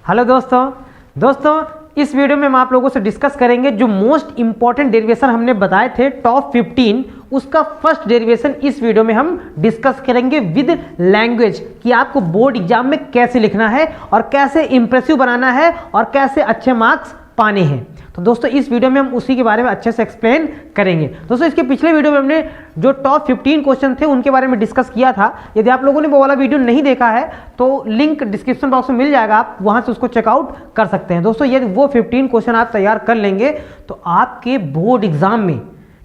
Hello दोस्तों इस video में हम आप लोगों से डिस्कस करेंगे जो मोस्ट इंपॉर्टेंट डेरिवेशन हमने बताए थे टॉप 15, उसका फर्स्ट डेरिवेशन इस वीडियो में हम डिस्कस करेंगे विद लैंग्वेज कि आपको बोर्ड एग्जाम में कैसे लिखना है और कैसे इंप्रेसिव बनाना है और कैसे अच्छे मार्क्स पाने हैं। तो दोस्तों इस वीडियो में हम उसी के बारे में अच्छे से एक्सप्लेन करेंगे। दोस्तों इसके पिछले वीडियो में हमने जो टॉप 15 क्वेश्चन थे उनके बारे में डिस्कस किया था। यदि आप लोगों ने वो वाला वीडियो नहीं देखा है तो लिंक डिस्क्रिप्शन बॉक्स में मिल जाएगा, आप वहां से उसको चेकआउट कर सकते हैं। दोस्तों यदि वो 15 क्वेश्चन आप तैयार कर लेंगे तो आपके बोर्ड एग्जाम में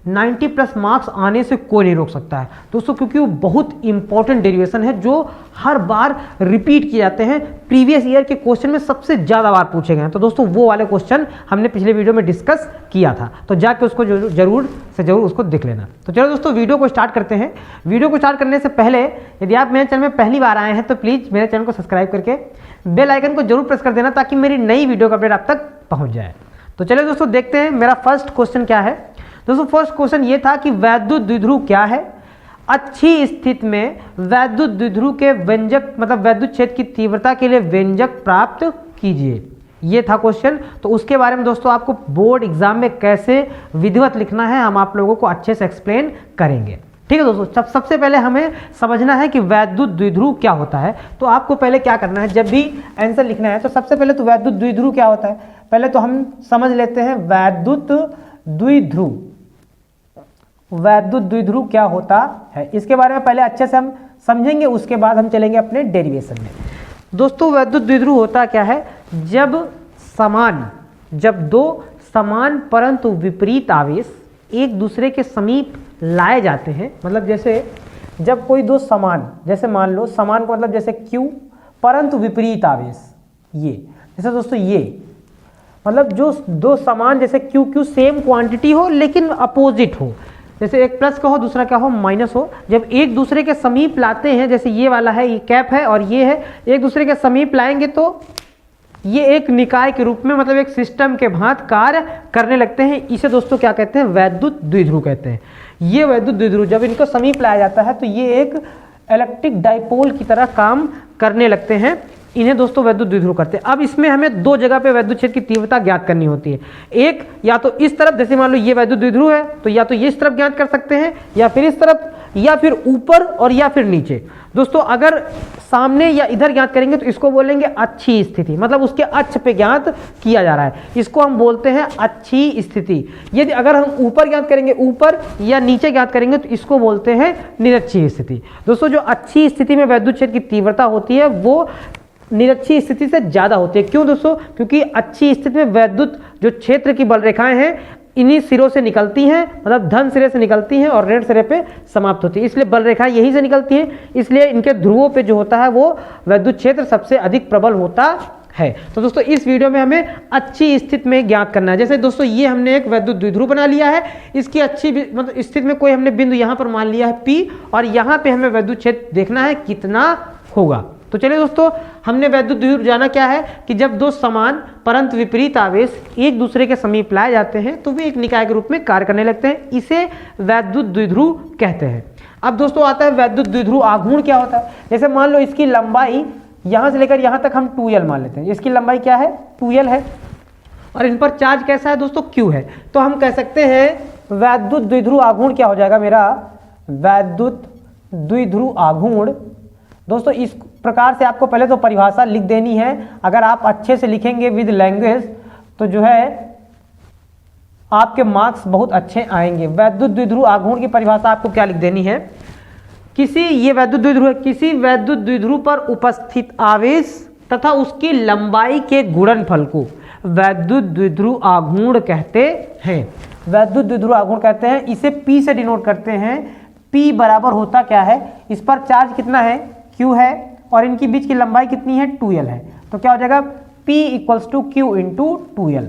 90+ मार्क्स आने से कोई नहीं रोक सकता है दोस्तों, क्योंकि वो बहुत इंपॉर्टेंट डेरिवेशन है जो हर बार रिपीट किए जाते हैं। प्रीवियस ईयर के क्वेश्चन में सबसे ज़्यादा बार पूछे गए हैं। तो दोस्तों वो वाले क्वेश्चन हमने पिछले वीडियो में डिस्कस किया था, तो जाके उसको जरूर उसको देख लेना। तो चलो दोस्तों वीडियो को स्टार्ट करते हैं। वीडियो को स्टार्ट करने से पहले यदि आप मेरे चैनल में पहली बार आए हैं तो प्लीज़ मेरे चैनल को सब्सक्राइब करके बेल आइकन को जरूर प्रेस कर देना ताकि मेरी नई वीडियो का अपडेट आप तक पहुँच जाए। तो चलिए दोस्तों देखते हैं मेरा फर्स्ट क्वेश्चन क्या है। दोस्तों फर्स्ट क्वेश्चन ये था कि वैद्युत द्विध्रुव क्या है। अच्छी स्थिति में वैद्युत द्विध्रुव के व्यंजक मतलब वैद्युत क्षेत्र की तीव्रता के लिए व्यंजक प्राप्त कीजिए, ये था क्वेश्चन। तो उसके बारे में दोस्तों आपको बोर्ड एग्जाम में कैसे विधिवत लिखना है हम आप लोगों को अच्छे से एक्सप्लेन करेंगे। ठीक है दोस्तों, सबसे पहले हमें समझना है कि वैद्युत द्विध्रुव क्या होता है। तो आपको पहले क्या करना है, जब भी आंसर लिखना है तो सबसे पहले तो वैद्युत द्विध्रुव क्या होता है पहले तो हम समझ लेते हैं। वैद्युत द्विध्रुव क्या होता है इसके बारे में पहले अच्छे से हम समझेंगे, उसके बाद हम चलेंगे अपने डेरिवेशन में। दोस्तों वैद्युत द्विध्रुव होता क्या है, जब दो समान परंतु विपरीत आवेश एक दूसरे के समीप लाए जाते हैं। मतलब जैसे जब कोई दो समान, जैसे मान लो समान का मतलब जैसे Q परंतु विपरीत आवेश, ये जैसे दोस्तों ये मतलब जो दो समान जैसे Q सेम क्वांटिटी हो लेकिन अपोजिट हो, जैसे एक प्लस का हो दूसरा क्या हो माइनस हो, जब एक दूसरे के समीप लाते हैं, जैसे ये वाला है ये कैप है और ये है, एक दूसरे के समीप लाएंगे तो ये एक निकाय के रूप में मतलब एक सिस्टम के भांति कार्य करने लगते हैं। इसे दोस्तों क्या कहते हैं, वैद्युत द्विध्रुव कहते हैं। ये वैद्युत द्विध्रुव जब इनको समीप लाया जाता है तो ये एक इलेक्ट्रिक डाइपोल की तरह काम करने लगते हैं, इन्हें दोस्तों वैद्युत द्विध्रुव करते हैं। अब इसमें हमें दो जगह पे वैद्युत क्षेत्र की तीव्रता ज्ञात करनी होती है। एक या तो इस तरफ, जैसे मान लो ये वैद्युत द्विध्रुव है तो या तो ये इस तरफ ज्ञात कर सकते हैं या फिर इस तरफ या फिर ऊपर और या फिर नीचे। दोस्तों अगर सामने या इधर ज्ञात करेंगे तो इसको बोलेंगे अच्छी स्थिति, मतलब उसके अक्ष पे ज्ञात किया जा रहा है, इसको हम बोलते हैं अच्छी स्थिति। यदि अगर हम ऊपर ज्ञात करेंगे, ऊपर या नीचे ज्ञात करेंगे तो इसको बोलते हैं निरक्षीय स्थिति। दोस्तों जो अच्छी स्थिति में वैद्युत क्षेत्र की तीव्रता होती है वो निरक्षीय स्थिति से ज्यादा होती है। क्यों दोस्तों, क्योंकि अच्छी स्थिति में वैद्युत जो क्षेत्र की बल रेखाएं हैं इन्हीं सिरों से निकलती हैं, मतलब धन सिरे से निकलती हैं और ऋण सिरे पे समाप्त होती है, इसलिए बल रेखाएं यहीं से निकलती हैं, इसलिए इनके ध्रुवों पे जो होता है वो वैद्युत क्षेत्र सबसे अधिक प्रबल होता है। तो दोस्तों इस वीडियो में हमें अच्छी स्थिति में ज्ञात करना है। जैसे दोस्तों ये हमने एक वैद्युत द्विध्रुव बना लिया है, इसकी अच्छी मतलब स्थिति में कोई हमने बिंदु यहाँ पर मान लिया है P और यहाँ पे हमें वैद्युत क्षेत्र देखना है कितना होगा। तो चलिए दोस्तों हमने वैद्युत द्विध्रुव जाना क्या है कि जब दो समान परंतु विपरीत आवेश एक दूसरे के समीप लाए जाते हैं तो वे एक निकाय के रूप में कार्य करने लगते हैं, इसे वैद्युत द्विध्रुव कहते हैं। अब दोस्तों आता है वैद्युत द्विध्रुव आघूर्ण क्या होता है। जैसे मान लो इसकी लंबाई यहाँ से लेकर यहाँ तक हम 2L मान लेते हैं, इसकी लंबाई क्या है 2L है और इन पर चार्ज कैसा है दोस्तों Q है। तो हम कह सकते हैं वैद्युत द्विध्रुव आघूर्ण क्या हो जाएगा मेरा, वैद्युत द्विध्रुव आघूर्ण। दोस्तों इस प्रकार से आपको पहले तो परिभाषा लिख देनी है, अगर आप अच्छे से लिखेंगे विद लैंग्वेज तो जो है आपके मार्क्स बहुत अच्छे आएंगे। वैद्युत द्विध्रुव आघूर्ण की परिभाषा आपको क्या लिख देनी है, ये वैद्युत द्विध्रुव है, किसी वैद्युत द्विध्रुव पर उपस्थित आवेश तथा उसकी लंबाई के गुणनफल को वैद्युत द्विध्रुव आघूर्ण कहते हैं। वैद्युत द्विध्रुव आघूर्ण कहते हैं, इसे P से डिनोट करते हैं। P बराबर होता क्या है, इस पर चार्ज कितना है Q है और इनकी बीच की लंबाई कितनी है 2L है, तो क्या हो जाएगा P = Q × 2L।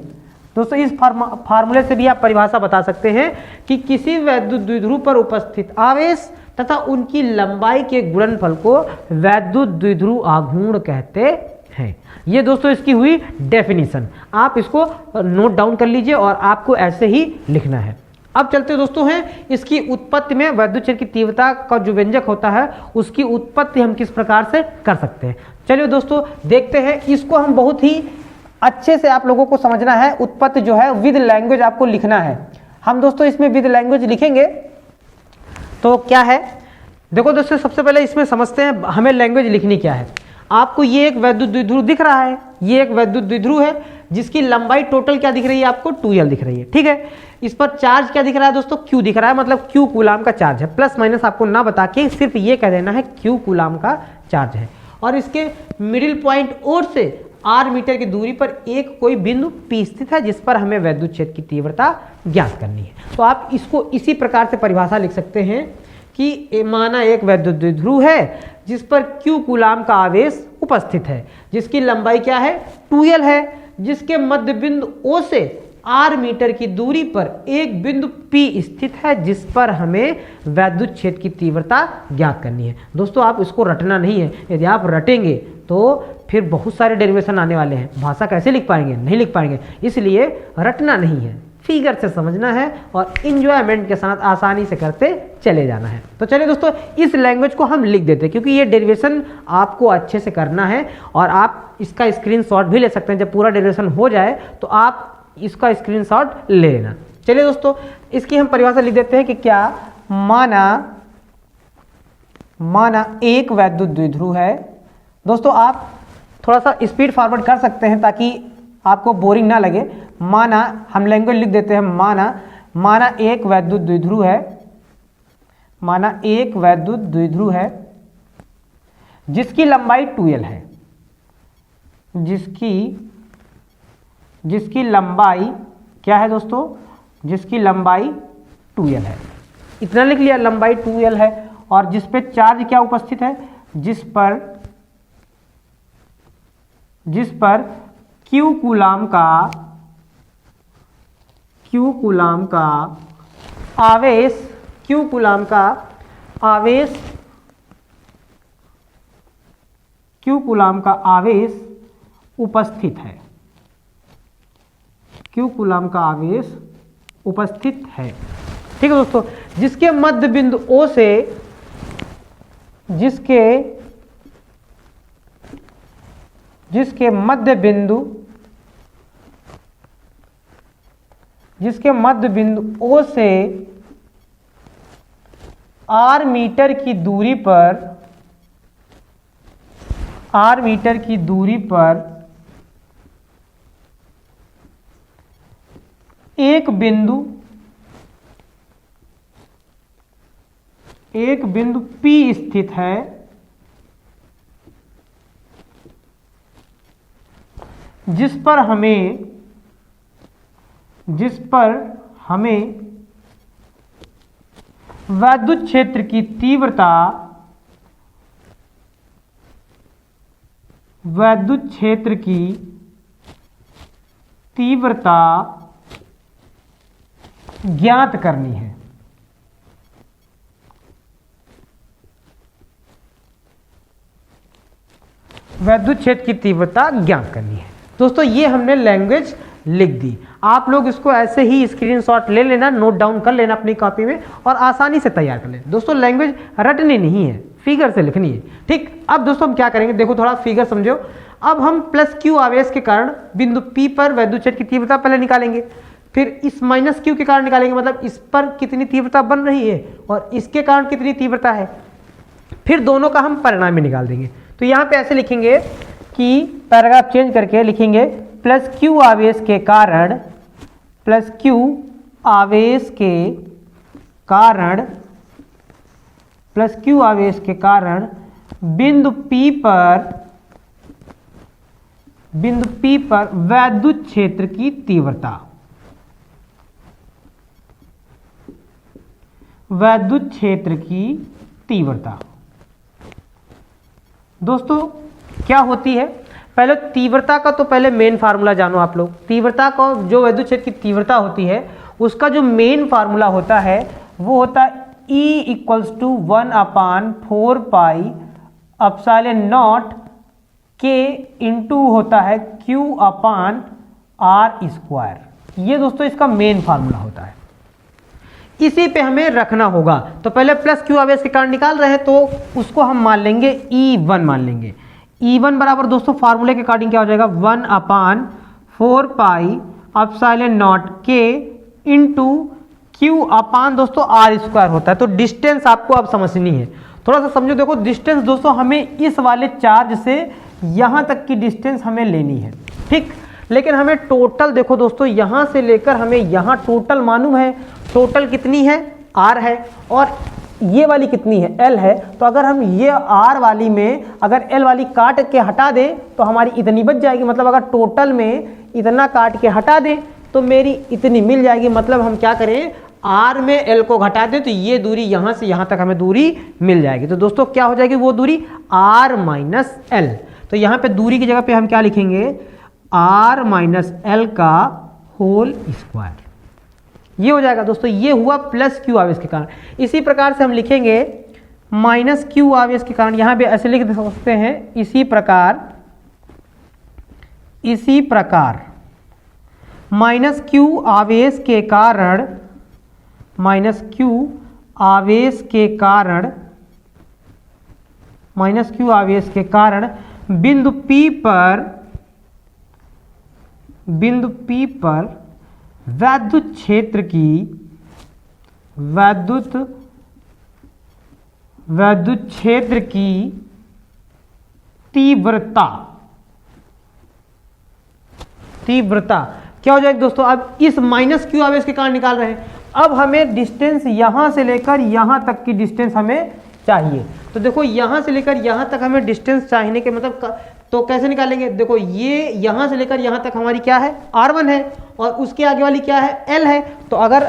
दोस्तों इस फार्मूले से भी आप परिभाषा बता सकते हैं कि किसी वैद्युत द्विध्रुव पर उपस्थित आवेश तथा उनकी लंबाई के गुणनफल को वैद्युत द्विध्रुव आघूर्ण कहते हैं। ये दोस्तों इसकी हुई डेफिनेशन, आप इसको नोट डाउन कर लीजिए और आपको ऐसे ही लिखना है। अब चलते दोस्तों हैं इसकी उत्पत्ति में, वैद्युत क्षेत्र की तीव्रता का जो व्यंजक होता है उसकी उत्पत्ति हम किस प्रकार से कर सकते हैं। चलिए दोस्तों देखते हैं, इसको हम बहुत ही अच्छे से आप लोगों को समझना है। उत्पत्ति जो है विद लैंग्वेज आपको लिखना है। हम दोस्तों इसमें विद लैंग्वेज लिखेंगे तो क्या है, देखो दोस्तों सबसे पहले इसमें समझते हैं हमें लैंग्वेज लिखनी क्या है। आपको ये एक वैद्युत द्विध्रुव दिख रहा है, ये एक वैद्युत द्विध्रुव है जिसकी लंबाई टोटल क्या दिख रही है आपको 2L दिख रही है, ठीक है। इस पर चार्ज क्या दिख रहा है दोस्तों, Q दिख रहा है, मतलब Q कूलाम का चार्ज है। प्लस माइनस आपको ना बता के सिर्फ ये कह देना है Q कूलाम का चार्ज है। और इसके मिडिल पॉइंट और से R मीटर की दूरी पर एक कोई बिंदु P स्थित है जिस पर हमें वैद्युत क्षेत्र की तीव्रता ज्ञात करनी है। तो आप इसको इसी प्रकार से परिभाषा लिख सकते हैं कि माना एक वैद्युत द्विध्रुव है जिस पर Q कूलाम का आवेश उपस्थित है, जिसकी लंबाई क्या है 2L है, जिसके मध्य बिंदु O से R मीटर की दूरी पर एक बिंदु P स्थित है जिस पर हमें वैद्युत क्षेत्र की तीव्रता ज्ञात करनी है। दोस्तों आप इसको रटना नहीं है, यदि आप रटेंगे तो फिर बहुत सारे डेरिवेशन आने वाले हैं, भाषा कैसे लिख पाएंगे, नहीं लिख पाएंगे। इसलिए रटना नहीं है, फिगर से समझना है और इंजॉयमेंट के साथ आसानी से करते चले जाना है। तो चलिए दोस्तों इस लैंग्वेज को हम लिख देते हैं क्योंकि ये डेरिवेशन आपको अच्छे से करना है और आप इसका स्क्रीनशॉट भी ले सकते हैं। जब पूरा डेरिवेशन हो जाए तो आप इसका स्क्रीनशॉट ले लेना। चलिए दोस्तों इसकी हम परिभाषा लिख देते हैं कि क्या, माना एक वैद्युत द्विध्रुव है। दोस्तों आप थोड़ा सा स्पीड फॉरवर्ड कर सकते हैं ताकि आपको बोरिंग ना लगे। माना हम लैंग्वेज लिख देते हैं, माना एक वैद्युत द्विध्रुव है, माना एक वैद्युत द्विध्रुव है जिसकी लंबाई 2L है, जिसकी लंबाई क्या है दोस्तों, जिसकी लंबाई 2L है। इतना लिख लिया, लंबाई 2L है और जिस पे चार्ज क्या उपस्थित है, जिस पर Q कूलाम का आवेश उपस्थित है, Q कूलाम का आवेश उपस्थित है। ठीक है दोस्तों, जिसके मध्य बिंदु O से जिसके मध्य बिंदु O से R मीटर की दूरी पर एक बिंदु P स्थित है जिस पर हमें वैद्युत क्षेत्र की तीव्रता ज्ञात करनी है। वैद्युत क्षेत्र की तीव्रता ज्ञात करनी है। दोस्तों ये हमने लैंग्वेज लिख दी। आप लोग इसको ऐसे ही स्क्रीनशॉट ले लेना, नोट डाउन कर लेना अपनी कॉपी में और आसानी से तैयार कर लेना। दोस्तों लैंग्वेज रटनी नहीं है, फिगर से लिखनी है। ठीक, अब दोस्तों हम क्या करेंगे, देखो थोड़ा फिगर समझो। अब हम प्लस Q आवेश के कारण बिंदु P पर वैद्युत क्षेत्र की तीव्रता पहले निकालेंगे, फिर इस माइनस Q के कारण निकालेंगे, मतलब इस पर कितनी तीव्रता बन रही है और इसके कारण कितनी तीव्रता है, फिर दोनों का हम परिणाम भी निकाल देंगे। तो यहाँ पे ऐसे लिखेंगे कि पैराग्राफ चेंज करके लिखेंगे प्लस Q आवेश के कारण बिंदु P पर वैद्युत क्षेत्र की तीव्रता। दोस्तों क्या होती है, पहले तीव्रता का तो पहले मेन फार्मूला जानो आप लोग। तीव्रता का जो वैद्युत क्षेत्र की तीव्रता होती है उसका जो मेन फार्मूला होता है वो होता है E = 1/4 pi epsilon naught K into होता है Q/R²। ये दोस्तों इसका मेन फार्मूला होता है। इसी पे हमें रखना होगा। तो पहले प्लस क्यू आवेश के कारण निकाल रहे हैं तो उसको हम मान लेंगे E1 मान लेंगे। E1 बराबर दोस्तों फार्मूले के अकॉर्डिंग क्या हो जाएगा 1/4 pi epsilon naught K into Q अपान दोस्तों R स्क्वायर होता है। तो डिस्टेंस आपको अब समझनी है, थोड़ा सा समझो। देखो डिस्टेंस दोस्तों हमें इस वाले चार्ज से यहाँ तक की डिस्टेंस हमें लेनी है, ठीक। लेकिन हमें टोटल देखो दोस्तों यहाँ से लेकर हमें यहाँ टोटल मालूम है, टोटल कितनी है R है और ये वाली कितनी है L है। तो अगर हम ये R वाली में अगर L वाली काट के हटा दें तो हमारी इतनी बच जाएगी। मतलब अगर टोटल में इतना काट के हटा दें तो मेरी इतनी मिल जाएगी। मतलब हम क्या करें R में L को घटा दें तो ये दूरी यहाँ से यहाँ तक हमें दूरी मिल जाएगी। तो दोस्तों क्या हो जाएगी वो दूरी R माइनस L। तो यहाँ पे दूरी की जगह पे हम क्या लिखेंगे R माइनस L का होल स्क्वायर। ये हो जाएगा दोस्तों, ये हुआ प्लस क्यू आवेश के कारण। इसी प्रकार से हम लिखेंगे माइनस क्यू आवेश के कारण, यहाँ पे ऐसे लिख सकते हैं इसी प्रकार माइनस क्यू आवेश के कारण बिंदु P पर वैद्युत क्षेत्र की तीव्रता क्या हो जाएगी दोस्तों। अब इस माइनस क्यू आवेश के कारण निकाल रहे हैं। अब हमें डिस्टेंस यहां से लेकर यहां तक की डिस्टेंस हमें चाहिए। तो देखो यहां से लेकर यहां तक हमें डिस्टेंस चाहिए के मतलब तो कैसे निकालेंगे। देखो ये यहां से लेकर यहां तक हमारी क्या है R1 है और उसके आगे वाली क्या है L है। तो अगर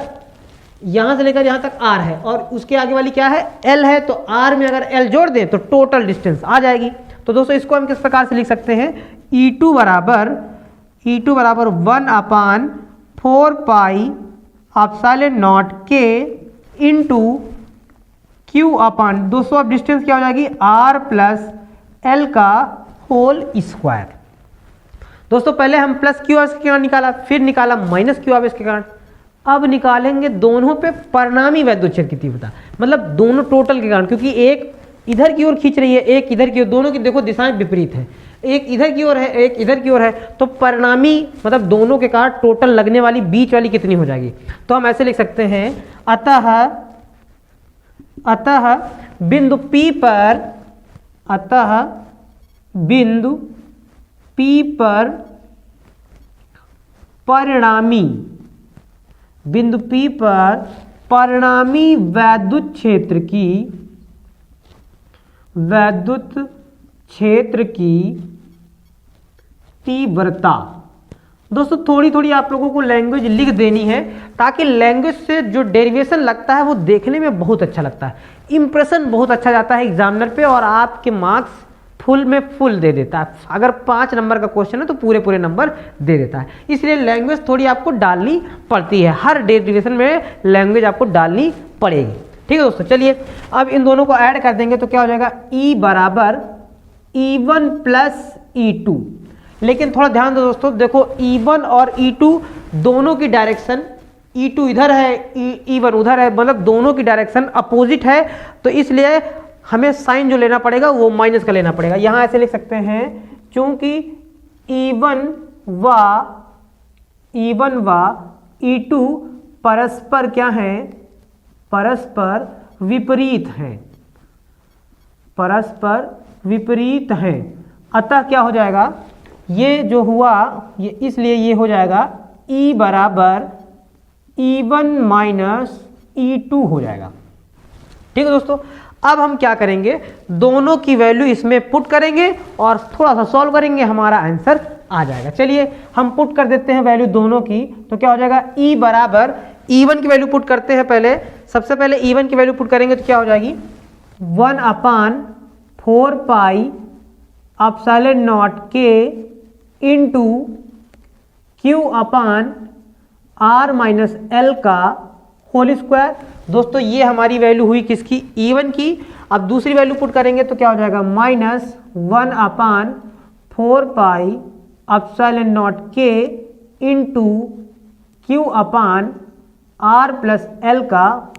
यहां से लेकर यहां तक R है और उसके आगे वाली क्या है L है, तो R में अगर L जोड़ दें तो टोटल डिस्टेंस आ जाएगी। तो दोस्तों इसको हम किस प्रकार से लिख सकते हैं E2 बराबर 1/4 pi epsilon naught K into Q अपान दोस्तों अब डिस्टेंस क्या हो जाएगी R प्लस L का होल स्क्वायर। दोस्तों पहले हम प्लस क्यू आवेश के कारण निकाला, फिर निकाला माइनस क्यू आवेश के कारण। अब निकालेंगे दोनों पे परिणामी वैद्युत क्षेत्र की तीव्रता, मतलब दोनों टोटल के कारण, क्योंकि एक इधर की ओर खींच रही है एक इधर की ओर, दोनों की देखो दिशाएं विपरीत है, एक इधर की ओर है एक इधर की ओर है। तो परिणामी मतलब दोनों के कारण टोटल लगने वाली बीच वाली कितनी हो जाएगी। तो हम ऐसे लिख सकते हैं अतः बिंदु P पर परिणामी वैद्युत क्षेत्र की तीव्रता। दोस्तों थोड़ी थोड़ी आप लोगों को लैंग्वेज लिख देनी है ताकि लैंग्वेज से जो डेरिवेशन लगता है वो देखने में बहुत अच्छा लगता है, इंप्रेशन बहुत अच्छा जाता है एग्जामिनर पे और आपके मार्क्स फुल में फुल दे देता है। अगर 5 नंबर का क्वेश्चन है तो पूरे नंबर दे देता है। इसलिए लैंग्वेज थोड़ी आपको डालनी पड़ती है, हर डेरिवेशन में लैंग्वेज आपको डालनी पड़ेगी। ठीक है दोस्तों, चलिए अब इन दोनों को ऐड कर देंगे तो क्या हो जाएगा E बराबर E1 प्लस E2। लेकिन थोड़ा ध्यान दो दोस्तों, देखो E1 और E2 दोनों की डायरेक्शन, E2 इधर है E1 उधर है, मतलब दोनों की डायरेक्शन अपोजिट है। तो इसलिए हमें साइन जो लेना पड़ेगा वो माइनस का लेना पड़ेगा। यहां ऐसे लिख सकते हैं चूंकि E1 व E2 परस्पर क्या है, परस्पर विपरीत हैं। अतः क्या हो जाएगा, ये जो हुआ ये इसलिए ये हो जाएगा E बराबर E1 माइनस E2 हो जाएगा। ठीक है दोस्तों, अब हम क्या करेंगे, दोनों की वैल्यू इसमें पुट करेंगे और थोड़ा सा सॉल्व करेंगे, हमारा आंसर आ जाएगा। चलिए हम पुट कर देते हैं वैल्यू दोनों की। तो क्या हो जाएगा E बराबर E1 की वैल्यू पुट करते हैं पहले, सबसे पहले E1 की वैल्यू पुट करेंगे तो क्या हो जाएगी 1/4 pi epsilon naught K into Q अपान R माइनस L का होल स्क्वायर। दोस्तों ये हमारी वैल्यू हुई किसकी, E1 की। अब दूसरी वैल्यू पुट करेंगे तो क्या हो जाएगा -1/4 pi epsilon naught K into Q upon r plus l का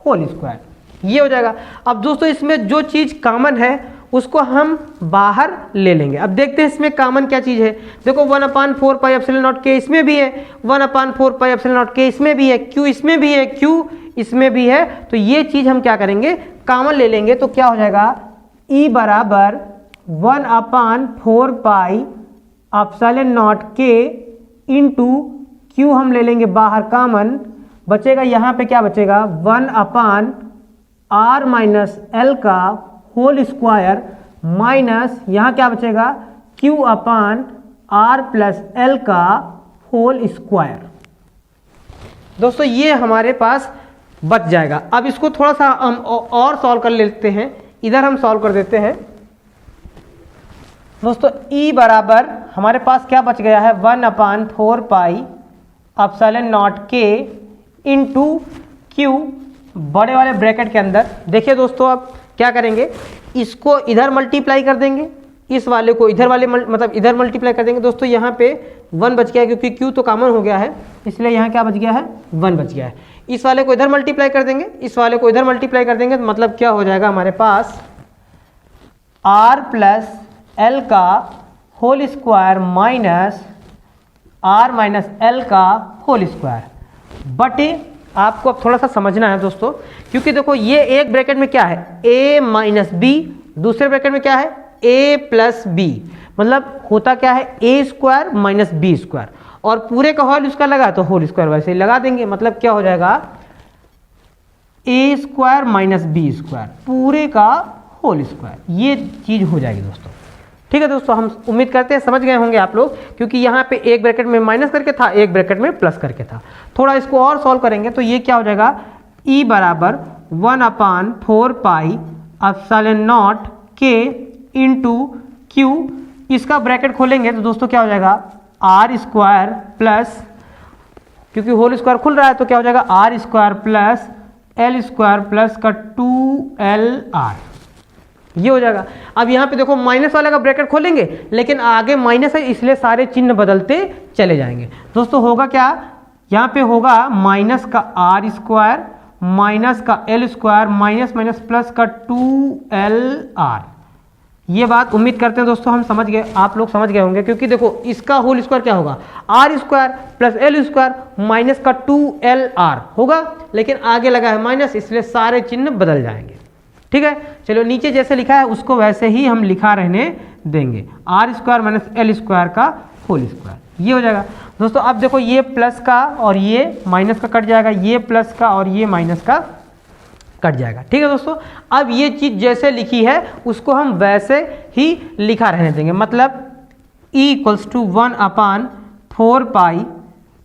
होल स्क्वायर, ये हो जाएगा। अब दोस्तों इसमें जो चीज़ कॉमन है उसको हम बाहर ले लेंगे। अब देखते हैं इसमें कॉमन क्या चीज़ है। देखो 1/4 पाई एप्सिलॉन नॉट के इसमें भी है, 1/4 पाई एप्सिलॉन नॉट के इसमें भी है, क्यू इसमें भी है, क्यू इसमें भी है। तो ये चीज़ हम क्या करेंगे, कॉमन ले लेंगे। तो क्या हो जाएगा, ई बराबर 1/4 पाई एप्सिलॉन नॉट के इंटू क्यू हम ले लेंगे बाहर कॉमन, बचेगा यहाँ पे क्या बचेगा 1/r माइनस एल का होल स्क्वायर माइनस यहाँ क्या बचेगा q/r प्लस एल का होल स्क्वायर। दोस्तों ये हमारे पास बच जाएगा। अब इसको थोड़ा सा हम और सॉल्व कर लेते हैं, इधर हम सॉल्व कर देते हैं। दोस्तों E बराबर हमारे पास क्या बच गया है 1/4 पाई एप्सिलॉन नॉट के इंटू क्यू बड़े वाले ब्रैकेट के अंदर। देखिए दोस्तों अब क्या करेंगे, इसको इधर मल्टीप्लाई कर देंगे, इस वाले को इधर वाले मतलब इधर मल्टीप्लाई कर देंगे। दोस्तों यहाँ पे 1 बच गया है क्योंकि क्यू तो कॉमन हो गया है, इसलिए यहाँ क्या बच गया है 1 बच गया है। इस वाले को इधर मल्टीप्लाई कर देंगे, इस वाले को इधर मल्टीप्लाई कर देंगे, मतलब क्या हो जाएगा हमारे पास r प्लस एल का whole square minus r minus l का होल स्क्वायर बटे। आपको अब थोड़ा सा समझना है दोस्तों, क्योंकि देखो ये एक ब्रैकेट में क्या है a माइनस बी, दूसरे ब्रैकेट में क्या है a प्लस बी, मतलब होता क्या है a square minus b square, और पूरे का होल स्क्वायर लगा तो होल स्क्वायर वैसे ही लगा देंगे, मतलब क्या हो जाएगा a square minus b square पूरे का होल स्क्वायर, ये चीज हो जाएगी दोस्तों। ठीक है दोस्तों, हम उम्मीद करते हैं समझ गए होंगे आप लोग, क्योंकि यहाँ पे एक ब्रैकेट में माइनस करके था, एक ब्रैकेट में प्लस करके था। थोड़ा इसको और सॉल्व करेंगे तो ये क्या हो जाएगा E बराबर 1/4 पाई एप्सिलॉन नॉट के इंटू क्यू, इसका ब्रैकेट खोलेंगे तो दोस्तों क्या हो जाएगा r स्क्वायर प्लस, क्योंकि होल स्क्वायर खुल रहा है तो क्या हो जाएगा r square plus L square plus का 2lr, ये हो जाएगा। अब यहाँ पे देखो माइनस वाले का ब्रैकेट खोलेंगे, लेकिन आगे माइनस है इसलिए सारे चिन्ह बदलते चले जाएंगे। दोस्तों होगा क्या, यहाँ पे होगा माइनस का r स्क्वायर माइनस का L square minus minus plus का 2lr। ये बात उम्मीद करते हैं दोस्तों हम समझ गए, आप लोग समझ गए होंगे, क्योंकि देखो इसका होल स्क्वायर क्या होगा r square plus L square minus का 2lr होगा, लेकिन आगे लगा है माइनस इसलिए सारे चिन्ह बदल जाएंगे। ठीक है, चलो नीचे जैसे लिखा है उसको वैसे ही हम लिखा रहने देंगे, r square minus L square का होल स्क्वायर, ये हो जाएगा। दोस्तों अब देखो ये प्लस का और ये माइनस का कट जाएगा, ये प्लस का और ये माइनस का कट जाएगा। ठीक है दोस्तों, अब ये चीज जैसे लिखी है उसको हम वैसे ही लिखा रहने देंगे, मतलब E equals to 1/4 pi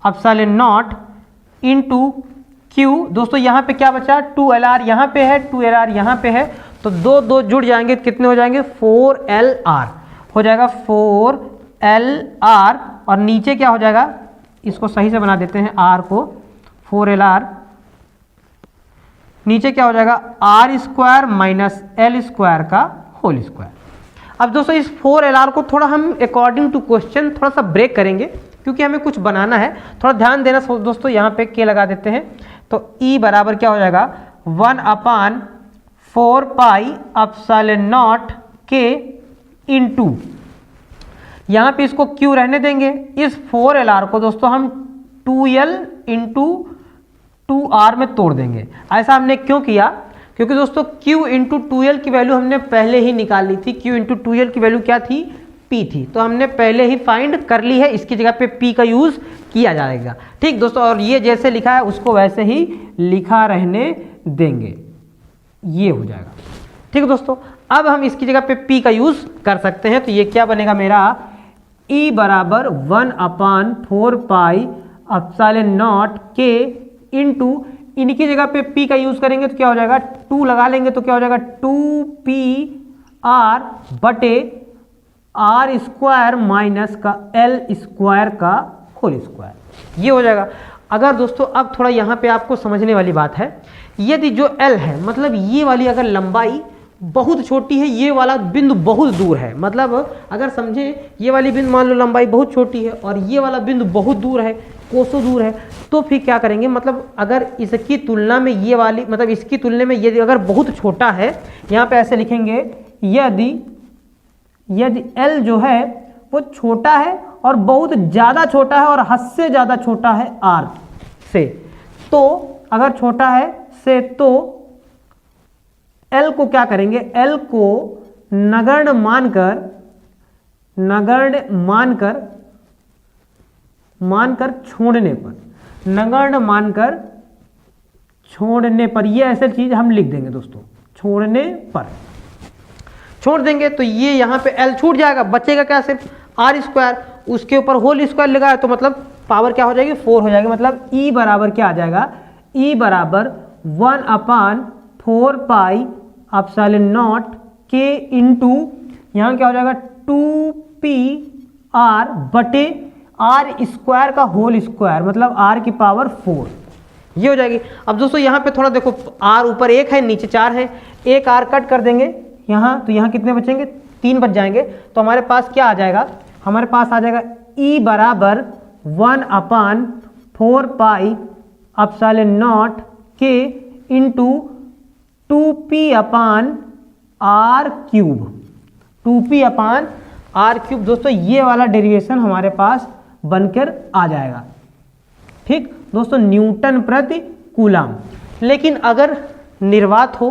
epsilon naught into Q. दोस्तों यहाँ पे क्या बचा 2lr, यहाँ पे है 2lr, यहाँ पे है, तो दो दो जुड़ जाएंगे, कितने हो जाएंगे 4lr हो जाएगा 4lr, और नीचे क्या हो जाएगा, इसको सही से बना देते हैं r को 4lr, नीचे क्या हो जाएगा r square minus L square का होल स्क्वायर। अब दोस्तों इस 4lr को थोड़ा हम अकॉर्डिंग टू क्वेश्चन थोड़ा सा ब्रेक करेंगे, क्योंकि हमें कुछ बनाना है, थोड़ा ध्यान देना दोस्तों। यहाँ पे के लगा देते हैं, तो E बराबर क्या हो जाएगा 1/4 पाई एप्सिलॉन नॉट के इंटू, यहाँ पे इसको Q रहने देंगे, इस 4lr को दोस्तों हम 2l इंटू 2r में तोड़ देंगे। ऐसा हमने क्यों किया, क्योंकि दोस्तों Q इंटू 2l की वैल्यू हमने पहले ही निकाल ली थी, Q इंटू 2l की वैल्यू क्या थी P थी, तो हमने पहले ही फाइंड कर ली है, इसकी जगह पे P का यूज किया जाएगा। ठीक दोस्तों, और ये जैसे लिखा है उसको वैसे ही लिखा रहने देंगे, ये हो जाएगा। ठीक है दोस्तों, अब हम इसकी जगह पे P का यूज कर सकते हैं, तो ये क्या बनेगा मेरा E बराबर 1/4 पाई एप्सिलॉन नॉट के इंटू, इनकी जगह पे P का यूज करेंगे तो क्या हो जाएगा 2 लगा लेंगे तो क्या हो जाएगा 2pr बटे r स्क्वायर माइनस का l स्क्वायर का होल स्क्वायर, ये हो जाएगा। अगर दोस्तों अब थोड़ा यहाँ पे आपको समझने वाली बात है, यदि जो l है मतलब ये वाली अगर लंबाई बहुत छोटी है, ये वाला बिंदु बहुत दूर है। मतलब अगर समझे ये वाली बिंदु मान लो लंबाई बहुत छोटी है और ये वाला बिंदु बहुत दूर है, कोसों दूर है, तो फिर क्या करेंगे, मतलब अगर इसकी तुलना में ये वाली, मतलब इसकी तुलना में ये अगर बहुत छोटा है, यहाँ पे ऐसे लिखेंगे यदि L जो है वो छोटा है और बहुत ज़्यादा छोटा है और हद से ज़्यादा छोटा है R से, तो अगर छोटा है से तो L को क्या करेंगे, L को नगण्य मानकर छोड़ने पर, नगण्य मानकर छोड़ने पर, ये ऐसे चीज हम लिख देंगे दोस्तों, छोड़ने पर छोड़ देंगे तो ये यहाँ पे L छूट जाएगा, बचेगा क्या, सिर्फ R स्क्वायर, उसके ऊपर होल स्क्वायर लगाया तो मतलब पावर क्या हो जाएगी, 4 हो जाएगी। मतलब E बराबर क्या आ जाएगा, E बराबर 1/4 pi epsilon naught K into यहाँ क्या हो जाएगा 2PR बटे R स्क्वायर का होल स्क्वायर, मतलब R की पावर 4, ये हो जाएगी। अब दोस्तों यहाँ पे थोड़ा देखो, R ऊपर 1 है नीचे 4 है, एक R कट कर देंगे यहाँ, तो यहाँ कितने बचेंगे, 3 बच जाएंगे। तो हमारे पास क्या आ जाएगा, हमारे पास आ जाएगा E बराबर 1/4 pi epsilon naught K into 2P/R cube, 2P/R cube. दोस्तों ये वाला डेरिवेशन हमारे पास बनकर आ जाएगा। ठीक दोस्तों, न्यूटन प्रति कूलम। लेकिन अगर निर्वात हो,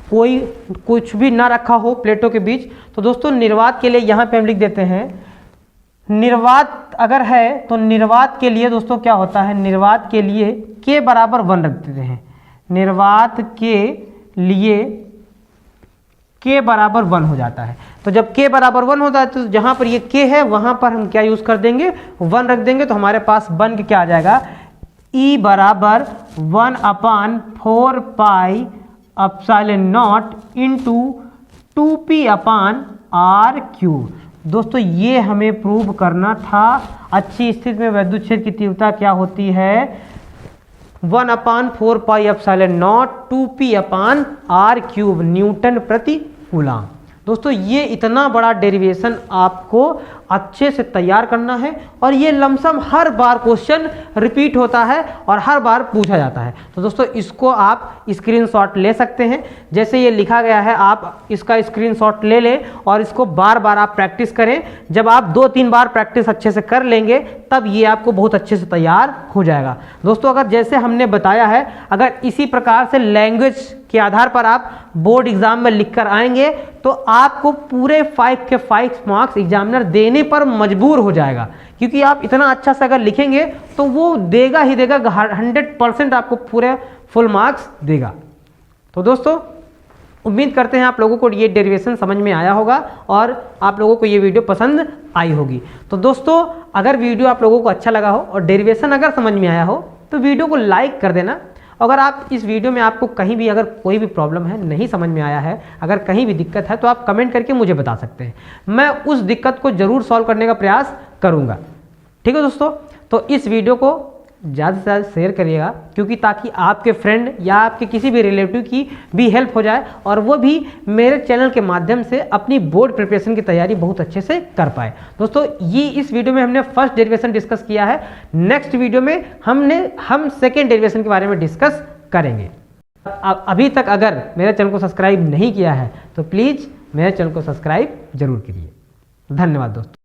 कोई कुछ भी ना रखा हो प्लेटों के बीच, तो दोस्तों निर्वात के लिए यहाँ पे हम लिख देते हैं, निर्वात अगर है तो निर्वात के लिए दोस्तों क्या होता है, निर्वात के लिए K बराबर 1 रख देते हैं, निर्वात के लिए K बराबर 1 हो जाता है। तो जब K बराबर 1 होता है तो जहाँ पर ये K है वहाँ पर हम क्या यूज़ कर देंगे, 1 रख देंगे। तो हमारे पास बन के क्या आ जाएगा, E बराबर 1/4 pi epsilon naught into 2P/R cube. दोस्तों ये हमें प्रूव करना था, अच्छी स्थिति में विद्युत क्षेत्र की तीव्रता क्या होती है, 1/4 pi epsilon not 2P/R cube Newton प्रति कूलम। दोस्तों ये इतना बड़ा डेरिवेशन आपको अच्छे से तैयार करना है और ये लमसम हर बार क्वेश्चन रिपीट होता है और हर बार पूछा जाता है। तो दोस्तों इसको आप स्क्रीनशॉट ले सकते हैं, जैसे ये लिखा गया है आप इसका स्क्रीनशॉट ले लें और इसको बार बार आप प्रैक्टिस करें। जब आप 2-3 बार प्रैक्टिस अच्छे से कर लेंगे तब ये आपको बहुत अच्छे से तैयार हो जाएगा। दोस्तों अगर जैसे हमने बताया है, अगर इसी प्रकार से लैंग्वेज के आधार पर आप बोर्ड एग्जाम में लिखकर आएंगे तो आपको पूरे 5 के 5 मार्क्स एग्जामिनर देने पर मजबूर हो जाएगा, क्योंकि आप इतना अच्छा से अगर लिखेंगे तो वो देगा ही देगा, 100% आपको पूरे फुल मार्क्स देगा। तो दोस्तों उम्मीद करते हैं आप लोगों को ये डेरिवेशन समझ में आया होगा और आप लोगों को ये वीडियो पसंद आई होगी। तो दोस्तों अगर वीडियो आप लोगों को अच्छा लगा हो और डेरिवेशन अगर समझ में आया हो तो वीडियो को लाइक कर देना। अगर आप इस वीडियो में आपको कहीं भी अगर कोई भी प्रॉब्लम है, नहीं समझ में आया है, अगर कहीं भी दिक्कत है तो आप कमेंट करके मुझे बता सकते हैं, मैं उस दिक्कत को ज़रूर सॉल्व करने का प्रयास करूँगा। ठीक है दोस्तों, तो इस वीडियो को ज़्यादा से ज़्यादा शेयर करिएगा, क्योंकि ताकि आपके फ्रेंड या आपके किसी भी रिलेटिव की भी हेल्प हो जाए और वो भी मेरे चैनल के माध्यम से अपनी बोर्ड प्रिपरेशन की तैयारी बहुत अच्छे से कर पाए। दोस्तों ये इस वीडियो में हमने फर्स्ट डेरिवेशन डिस्कस किया है, नेक्स्ट वीडियो में हम सेकेंड डेरिवेशन के बारे में डिस्कस करेंगे। अभी तक अगर मेरे चैनल को सब्सक्राइब नहीं किया है तो प्लीज़ मेरे चैनल को सब्सक्राइब जरूर कीजिए। धन्यवाद दोस्तों।